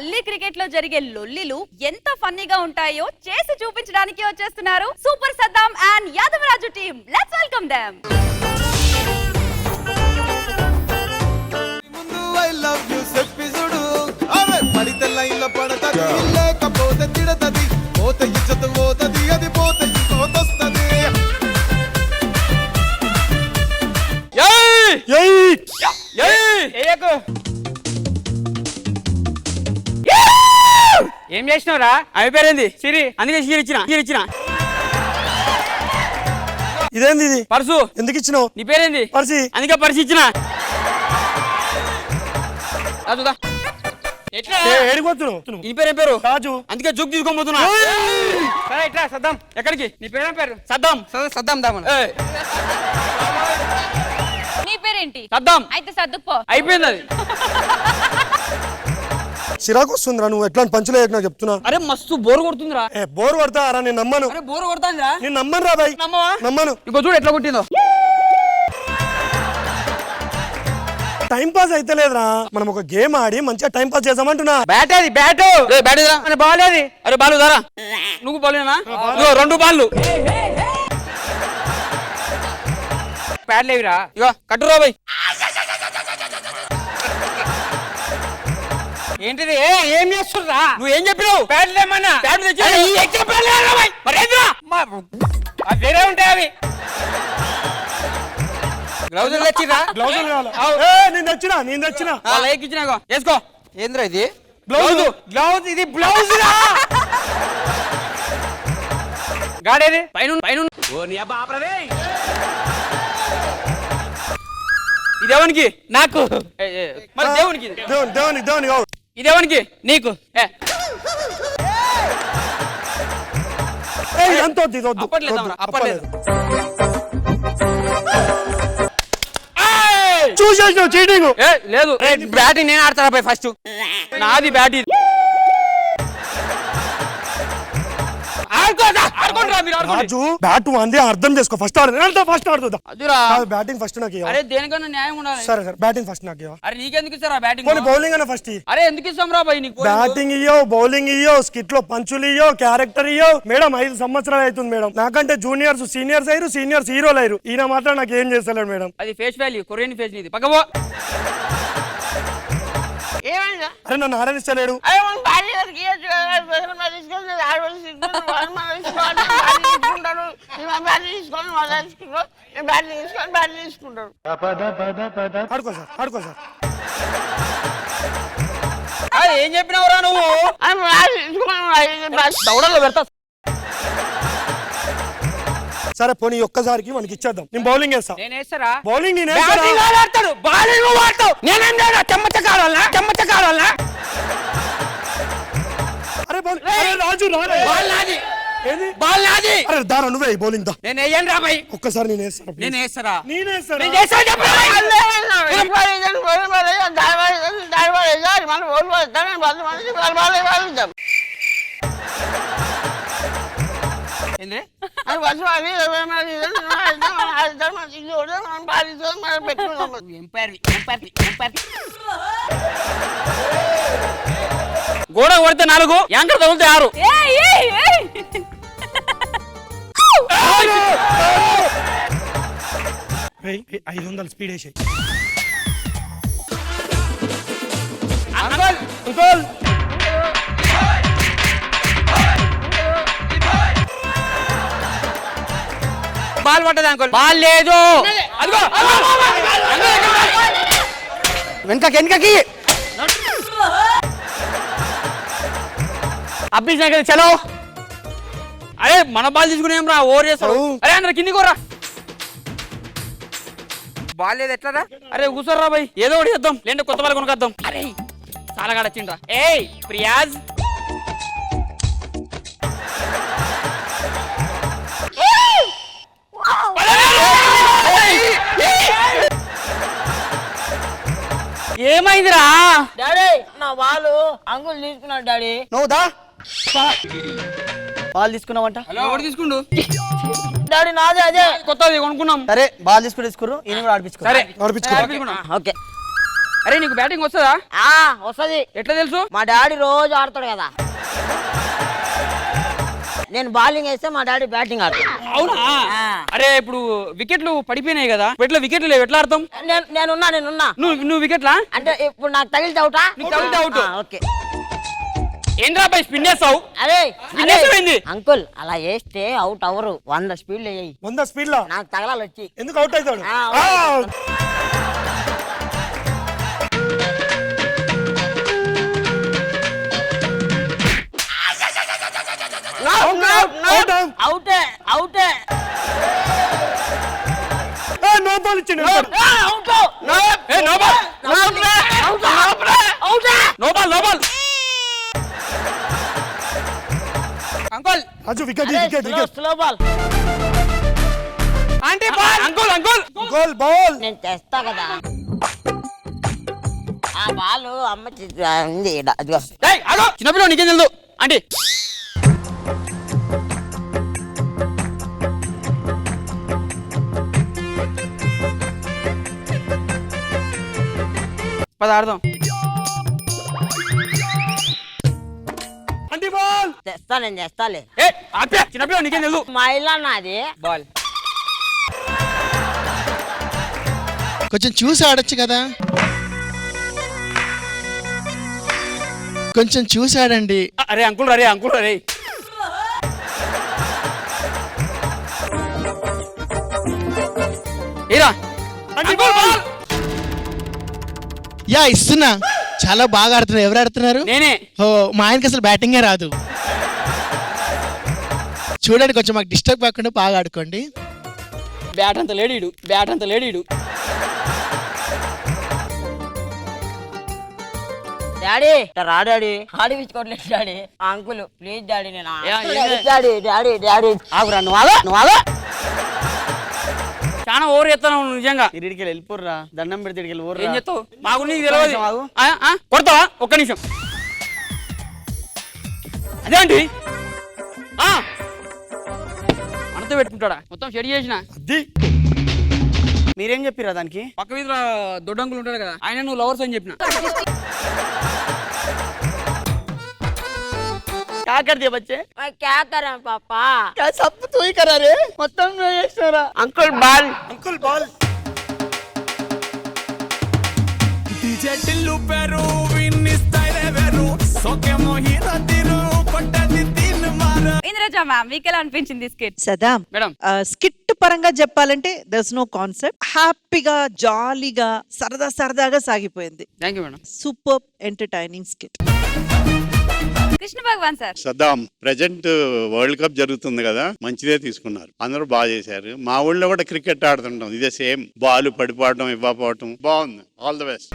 గల్లీ క్రికెట్ లో జరిగే లొల్లిలు ఎంత ఫన్నీగా ఉంటాయో చేసి చూపించడానికి వచ్చేస్తున్నారు super Saddam and Yadavaraju team. Let's welcome them. I love you చెప్పిసుడు అరే పడితే లైన్లో పడతది లేకపోతే తిడతది పోతే ఇజ్జత్ పోతది అది పోతే ఇంకోతొస్తది. ఏం చేసినవరా? అవి పేరేంది? సిరి. అందుకే చీర ఇచ్చిన. ఇదేంది ఇది? పర్సు. ఎందుకు ఇచ్చినావు? నీ పేరేంది? పర్సి. అందుకే పర్సు ఇచ్చిన. ఏడిపోతున్నావు? ఈ పేరు ఏం పేరు? రాజు. అందుకే జుక్ తీసుకోబోతున్నా. సరే ఇట్లా సద్దాం. ఎక్కడికి? నీ పేరేం పేరు? సద్దాం. సద్దాం దామన్. నీ పేరేంటి? సద్దాం. అయితే సర్దుకుపో. అయిపోయింది అది. చిరాకు వస్తుందిరా నువ్వు ఎట్లాంటి పంచులు వేయకు నాకు చెప్తున్నా. అరే మస్తు బోర్ కొడుతుందిరా. బోర్ కొడతారా? నేను నమ్మను. అరే బోర్ కొడతాందిరా. నేను నమ్మను రా బాయ్. నమ్మవా? నమ్మను. ఇంకో చూడు ఎట్లా కొట్టిందో. టైం పాస్ అయితే లేదురా. మనం ఒక గేమ్ ఆడి మంచిగా టైం పాస్ చేద్దామంటున్నా. బ్యాట్ అది బ్యాట్. బ్యాట్ బాలేది. అరే బాలు దారా. నువ్వు బాలేనా? రెండు బాళ్ళు. బ్యాట్ లేవిరా. ఇగో కట్టురా బాయ్. ఏంటిది? ఏం చేస్తుర్రా? నువ్వు ఏం చెప్పినావు? బ్యాట్ లేమన్నా. బ్యాట్ తెచ్చి వేరే ఉంటాయి అవి. గ్లౌజులు తెచ్చిరా? గ్లౌజులు కావాలి. నేను తెచ్చినా వాళ్ళ ఎక్కిచ్చినా వేసుకో. ఏంద్రా ఇది? గ్లౌజ్. ఇది బ్లౌజ్ రా. గాడేది? పైన ఇదేవనికి? నాకు. మరి దేవునికి? దేవునికి ఇదేవనికి? నీకు. ఎంత అప్పట్లేదు. చూసేసినావు చీటింగ్. లేదు బ్యాటింగ్ నేను ఆడతారా పై ఫస్ట్. నాది బ్యాట్ ఇది. రాజు బ్యాట్ అంది అర్థం చేసుకో. ఫస్ట్ ఆడుతుందా? అదురా బ్యాటింగ్ ఫస్ట్ నాకు. అరే దేనికన్నా న్యాయం ఉండాలి. సరే బ్యాటింగ్ ఫస్ట్ నాకు. అరే నీకెందుకు ఇస్తారా బ్యాటింగ్? బౌలింగ్ అన్న ఫస్ట్. అరే ఎందుకు ఇస్తాం రా బాయ్ నీకు? బ్యాటింగ్ ఇయ్యో, బౌలింగ్ ఇయ్యో, స్కిట్ లో పంచులు ఇయ్యో, క్యారెక్టర్ ఇయ్యో. మేడం 5 సంవత్సరాలు అవుతుంది మేడం. నాకంటే జూనియర్స్ సీనియర్స్ అయ్యారు, సీనియర్స్ హీరోలు అయ్యారు. ఈయన మాత్రం నాకు ఏం చేస్తలేడు మేడం. అది ఫేస్ వాల్యూ. కొరియన్ ఫేస్ నీది. పక్కవో. అరే నన్ను ఆరాధిస్తలేడు. ఆడుకో సార్. ఏం చెప్పినావురా నువ్వు? దౌడల్లో పెడతా. సరే పోనీ ఒక్కసారికి మనకి ఇచ్చేద్దాం. నేను బౌలింగ్ వేస్తా. నేను వేస్తారా? బౌలింగ్ నేను అరే రాజు అరే దారా నువ్వే బౌలింగ్ దా. నేను వేయను రా బాయ్. ఒక్కసారి నేను వేస్తాను. నేను వేస్తారా? గోడ కొడితే 4, యాంకర్ తగిలితే 6. 500 స్పీడ్ వేసాయి. బాల్ పట్టదు అంకుల్. బాల్ లేదు. వెనకకి అబ్బించిన చలో. అరే మన బాల్ తీసుకునేం రా. ఓవర్ చేస్తాడు. అరే అందరు కింది కోరా. బాల్ లేదు ఎట్లా? అరే కూర్చోర్రా బాయ్. ఏదో ఒకటి చేద్దాం. లేండి కొత్త బాల్ కొనుక్కొద్దాం. అరే చాలా కాడొచ్చిండ్రా. ఏయ్ ప్రియాజ్. ఏమైందిరా? డాడీ నా వాళ్ళు అంకుల్ తీసుకున్నాడు డాడీ. నువ్వు దా. బాల్ తీసుకున్నావంట? ఎవరు తీసుకుండు? డాడీ నాదే. అదే కొత్తది కొనుక్కున్నాం. సరే బాల్ తీసుకురు. ఈయన కూడా ఆడిపించుకో. సరే ఆడిపించుకో. ఓకే. అరే నీకు బ్యాటింగ్ వస్తుందా? వస్తది. ఎట్లా తెలుసు? మా డాడీ రోజు ఆడతాడు కదా. నేను బౌలింగ్ వేస్తే మా డాడీ బ్యాటింగ్ ఆడతాడు. అవునా? అరే ఇప్పుడు వికెట్లు పడిపోయినాయి కదా, ఇట్లా వికెట్లు లేవు, ఎట్లా ఆడతాం? నేనున్నా. నువ్వు వికెట్లా అంటే ఇప్పుడు నాకు తగిలితే అవుటా? నీకు తగిలితే అవుట్. ఓకే. ఏంద్రా పై స్పిన్ చేస్తావు? అరే విన్నేసేమైంది? అంకుల్ అలా వేస్తే అవుట్ అవరు. 100 స్పీడ్ వేయి. 100 స్పీడ్ లో నాకు తగలాలి వచ్చి. ఎందుకు అవుట్ అవుతాడు? అవుటే అవుటే. నో బాల్ ఇచ్చిండు. No ball. Uncle Raju wicket slow ball. Aunty ball. Uncle goal ball. నేను తెస్తా కదా ఆ బాల్. అమ్మ ఉంది ఈడ. అదిగో. చిన్నపిల్ల నీకేం తెలుసు ఆంటీ? పద ఆడదాం. అండి బాల్. తెస్తా, నేను తెస్తాలే. చిన్నపిల్ల నీకేం తెలుసు? మా ఇల్లు నాది. బాల్. కొంచెం చూసి ఆడొచ్చు కదా, కొంచెం చూసి ఆడండి. అరే అంకుల్ రే ఏరా అంకుల్ బాల్. యా ఇస్తున్నా. చాలా బాగా ఆడుతున్నారు. ఎవరు ఆడుతున్నారు? నేనే. ఓ మా ఆయనకి అసలు బ్యాటింగే రాదు. చూడండి, కొంచెం మాకు డిస్టర్బ్ కాకుండా బాగా ఆడుకోండి. బ్యాట్ అంత లేడీడు. డాడీ రా డాడీ. ఆడిపించుకోవట్లేదు డాడీ. Uncle please daddy. నేను డాడీ ఆగురా నువ్వు చాలా ఓవర్ చేస్తాను నిజంగా. ఇడికి వెళ్ళిపోర్రా, దండం పెడితే ఇడికి ఏం చెప్తావు? మాకు నీకు తెలియదు. కొడతావా? ఒక్క నిమిషం. అదేంటి మనతో పెట్టుకుంటాడా? మొత్తం షెడ్ చేసిన. అది మీరేం చెప్పిరా దానికి? పక్క వీధిలో దొడ్డంకులు ఉంటాడు కదా, ఆయన నువ్వు లవర్స్ అని చెప్పిన. क्या कर दिया बच्चे? क्या करें पापा? क्या सब तू ही करा रे? మొత్తం నువ్వే చేస్తారా? Uncle ball. డీజే టిల్లు పెరు విన్ని స్టైల్ వెరు సోకే మోహిరా తిరు కొట్టది తిన్ మార. ఇంద్రజ మ్యామ్ మీకు ఎలా అనిపించింది స్కిట్? సదాం మేడం స్కిట్ పరంగా చెప్పాలంటే దర్స్ నో కాన్సెప్ట్. హ్యాపీగా జాలీగా సరదాగా సాగిపోయింది. Thank you madam. Super entertaining skit. Krishna Bhagavan sir. Saddam present world cup జరుగుతుంది కదా, మంచిదే తీసుకున్నారు, అందరూ బాగా చేశారు. మా ఊళ్ళో కూడా క్రికెట్ ఆడుతుంటాం, ఇదే సేమ్ బాల్ పడిపోవడం ఇవ్వకపోవటం బాగుంది. All the best.